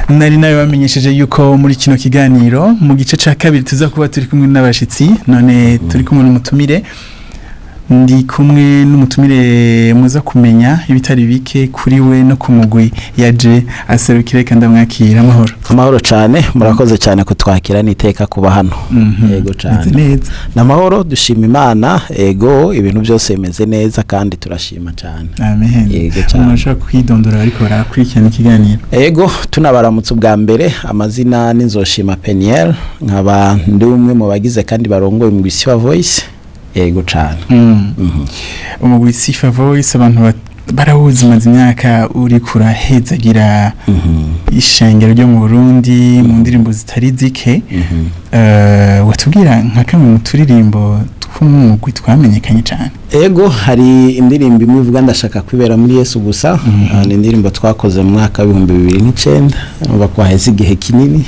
nari nawe bamenyesheje yuko muri kino kiganiro mu gice ca kabiri tuza kuba turi kumwe n'abashitsi none turi kumwe n'umutumire ndi kumwe n'umutumire muza kumenya ibitari bike kuri we no ku mugwi yaje aserukire kandi amwakira amahoro cyane murakoze cyane kutwakira niteka kuba hano yego cyane namahoro dushima Imana ego ibintu byose bimeze neza kandi turashima cyane amen yego cyane murashaka kwidondora ariko barakurikirana ikiganiro ego tunabaramutse ubwa mbere amazina NZOSHIMA Peniel nkaba ndi umwe mu bagize kandi barongoye Umugwi SIFA VOICE yego cyane Umugwi SIFA VOICE abantu barawuzi maze imyaka uriko urahezagira ishengero ryo mu Burundi mu ndirimbo zitari zike watubwira nka kamwe mu turirimbo tw'umugwi twamenyekanye cyane ego hari indirimbo imwe ivuga ndashaka kwibera muri Yesu gusa ni indirimbo twakoze mu mwaka wa 2009 uba kwaheze igihe kinini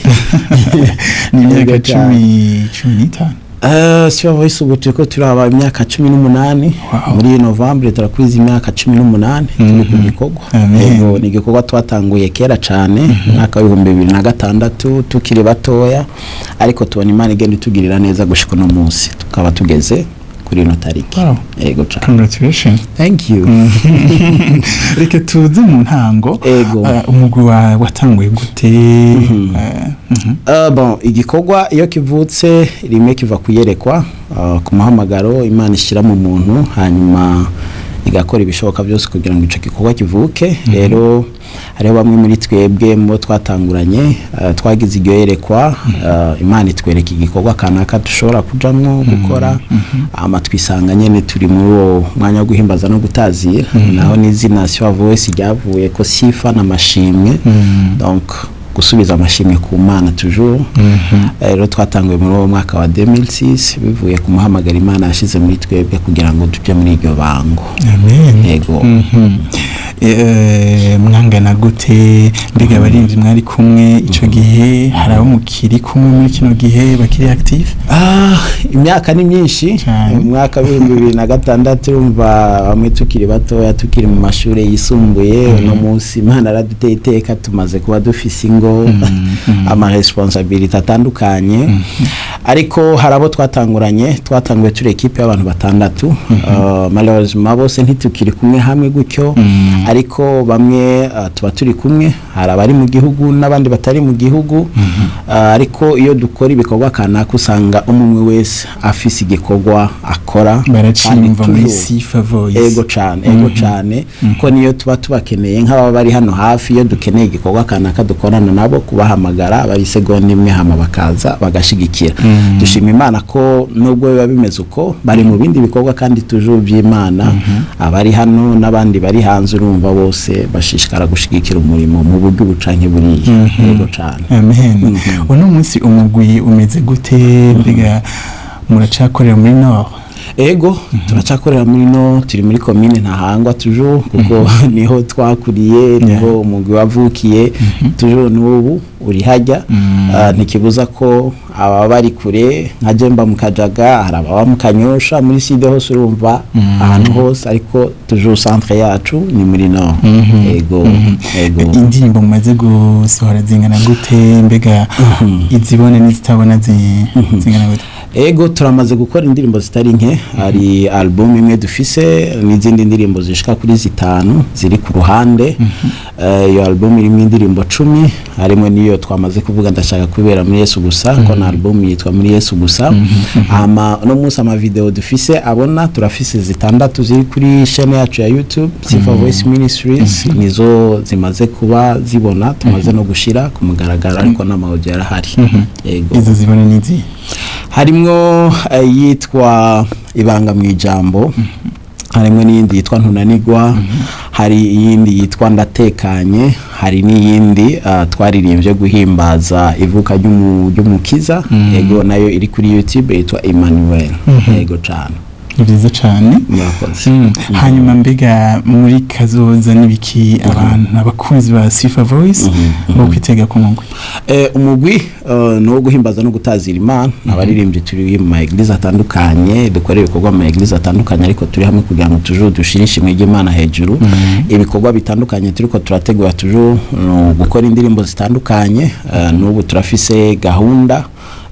ni imyaka 15 SIFA VOICE ubu turiko turaba imyaka 18 muri November turakwiza imyaka 18 turi ku gikorwa ego ni gikorwa twatanguye kera cyane mwaka wa 2006 tukiri batoya ariko tubona Imana igenda itugirira neza gushika no munsi tukaba tugeze kuri no tariki ego cyane congratulations thank you reka tuze mu ntango umugwi watanguye gute bon igikorwa iyo kivutse rimwe kiva kuyerekwa ku muhamagaro Imana ishira mu muntu hanyuma igakora ibishoboka byose kugira ngo ico gikorwa kivuke rero hariho bamwe muri twebwe mu twatanguranye twagize iryo yerekwa Imana itwereka igikorwa kanaka dushobora kujamwo gukora ama twisanga nyene turi muri uwo mwanya wo guhimbaza no gutazira naho n'izina SIFA VOICE ryavuye ko sifa n'amashimwe donc gusubiza amashimwe ku Mana toujours rero twatanguye muri uwo mwaka wa 2006 bivuye ku muhamagara Imana yashize muri twebwe kugira ngo tujye muri iryo bango amen yego mwangana gute mbega abarinzi mwari kumwe ico gihe harabo mukiri kumwe muri kino gihe bakiri active imyaka ni myinshi mwaka wa 2006 urumva bamwe tukiri batoya tukiri mu mashure yisumbuye no munsi Imana raduteye iteka tumaze kuba dufise ingo ama responsabilité atandukanye ariko harabo twatanguye turi equipe y'abantu batandatu malheureusement bose ntitukiri kumwe hamwe gutyo ariko bamwe tuba turi kumwe hari abari mu gihugu n'abandi batari mu gihugu ariko iyo dukora ibikorwa kanaka usanga umwe wese afise igikorwa akora baracimva muri SIFA VOICE ego cyane ko niyo tuba tubakeneye nk'aba bari hano hafi iyo dukeneye igikorwa kanaka dukorana nabo kubahamagara bari segonda imwe hama bakaza bagashigikira dushima Imana ko nubwo biba bimeze uko bari mu bindi bikorwa kandi toujours by'Imana abari hano n'abandi bari hanze urumva bose bashishikara gushigikira umurimo mu buryo bucanke buri yego cyane amen uno munsi umugwi umeze gute mbega muracakorera muri Nord ego turacakorera muri no turi muri commune Ntahangwa toujours kuko niho twakuriye niho umugwi wavukiye toujours n'ubu uri hajya ntikibuza ko aba bari kure nka Jemba mu Kajaga haraba mu Kanyosha muri side hose urumva ahantu hose ariko toujours centre yacu ni muri no ego indirimbo mumaze gusohora zingana gute mbega izibone n'izitabona zingana gute ego turamaze gukora indirimbo zitari nke hari album imwe dufise n'izindi ndirimbo zishika kuri 5 ziri ku ruhande iyo album irimo indirimbo 10 harimo niyo twamaze kuvuga ndashaka kwibera muri Yesu gusa ko na album yitwa muri Yesu gusa ama no munsi ama video dufise abona turafise 6 ziri kuri chaîne yacu ya YouTube SIFA VOICE Ministries nizo zimaze kuba zibona tumaze no gushira ku mugaragaro ariko n'amaudio yarahari yego izo zibona nizi harimwo yitwa ibanga mu ijambo harimwe n'iyindi yitwa ntunanigwa hari iyindi yitwa ndatekanye hari n'iyindi twaririmbye guhimbaza ivuka ry'umukiza yego nayo iri kuri YouTube yitwa Emmanuel yego cyane byiza cyane. Hanyuma mbega muri kazoza nibiki abantu abakunzi ba Sifa Voice bo kwitega ku mugwi? Umugwi no guhimbaza no gutazira Imana, abaririmbyi turi mu maeglise atandukanye, dukora ibikorwa mu maeglise atandukanye, ariko turi hamwe kugira ngo tujuru dushirishe imwe y'Imana hejuru. Ibikorwa bitandukanye turiko turategura tujuru gukora indirimbo zitandukanye. N'ubu turafise gahunda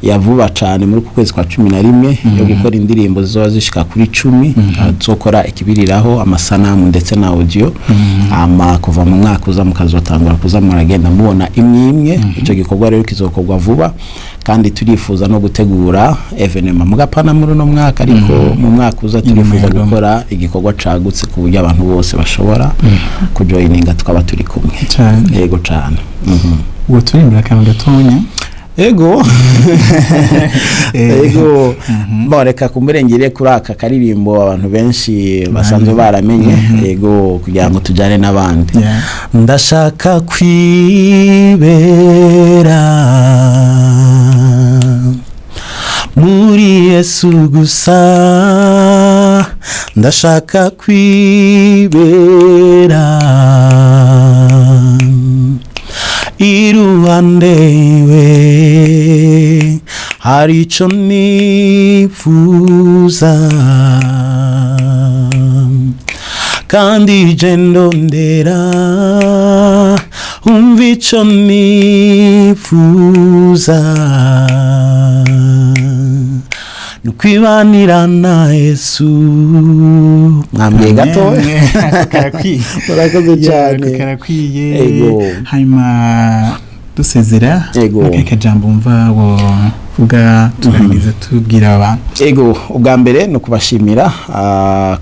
ya vuba cyane muri kwezi kwa 11 yo gukora indirimbo zizoba zishika kuri 10, tuzokora ikibiriraho amasanamu ndetse na audio. Kuva mu mwaka uza mukazotangura kuza muragenda mubona imwe. Ico gikorwa rero kizokorwa vuba, kandi turifuza no gutegura evenement mugapana muri no mwaka, ariko mu mwaka uza turifuza gukora igikorwa cagutse ku buryo abantu bose bashobora kujoininga tukaba turi kumwe. Yego cyane. Uwo turimbira kandi gatonya. Ego boreka kumurengere kuri aka karirimbo abantu benshi basanzwe baramenye. Ego kugira ngo tujane n'abandi. Ndashaka kwibera muri Yesu gusa, ndashaka kwibera iruhande we, hari ico nifuza kandi je ndondera, umva ico nifuza nukwibanira na Yesu. Mwambye gato murakoze cyane. Karakwiye. Hanyuma dusezera n'akajambo mva wo vuga turangiza tubwira abantu. Ego ubwa mbere no kubashimira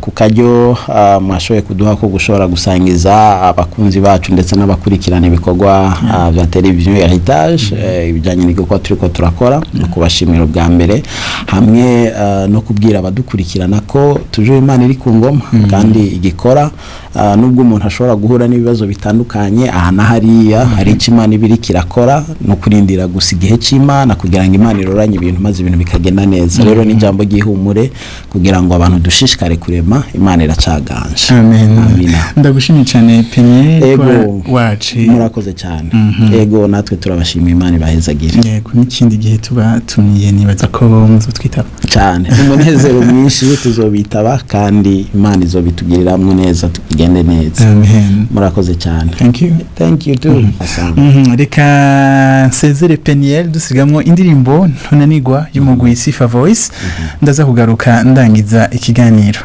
ku kajyo mwashoboye kuduha ko gushora gusangiza abakunzi bacu ndetse n'abakurikirana ibikorwa bya televiziyo ya Heritage, ibijanye n'igikwa turiko turakora. No kubashimira ubwa mbere, hamwe no kubwira abadukurikirana ko tuje Imana iri ku ngoma, kandi igikora nubwo umuntu ashobora guhura n'ibibazo bitandukanye aha na hariya, hari Imana ibiri kirakora no kurindira gusa igihe cy'Imana kugira ngo Imana iroranye ibintu maze ibintu bikagenda neza. Rero ni jambo gihumure kugira ngo abantu dushishikare kurema, Imana iracaganje. Amen. Ndagushimiye cyane Peniel wacu. Murakoze cyane. Ego natwe turabashimiye, Imana ibahezagire. Yego n'ikindi gihe tuba tumiye nibaza ko muzotwitaba cyane. Umunezero mwinshi tuzobitaba, kandi Imana izobitugiriramwe neza tukigende neza. Amen. Murakoze cyane. Thank you too. Reka sezere Peniel dusigamwo indirimbo ntunanigwa y'umugwi SIFA Voice. Ndaza kugaruka ndangiza ikiganiro.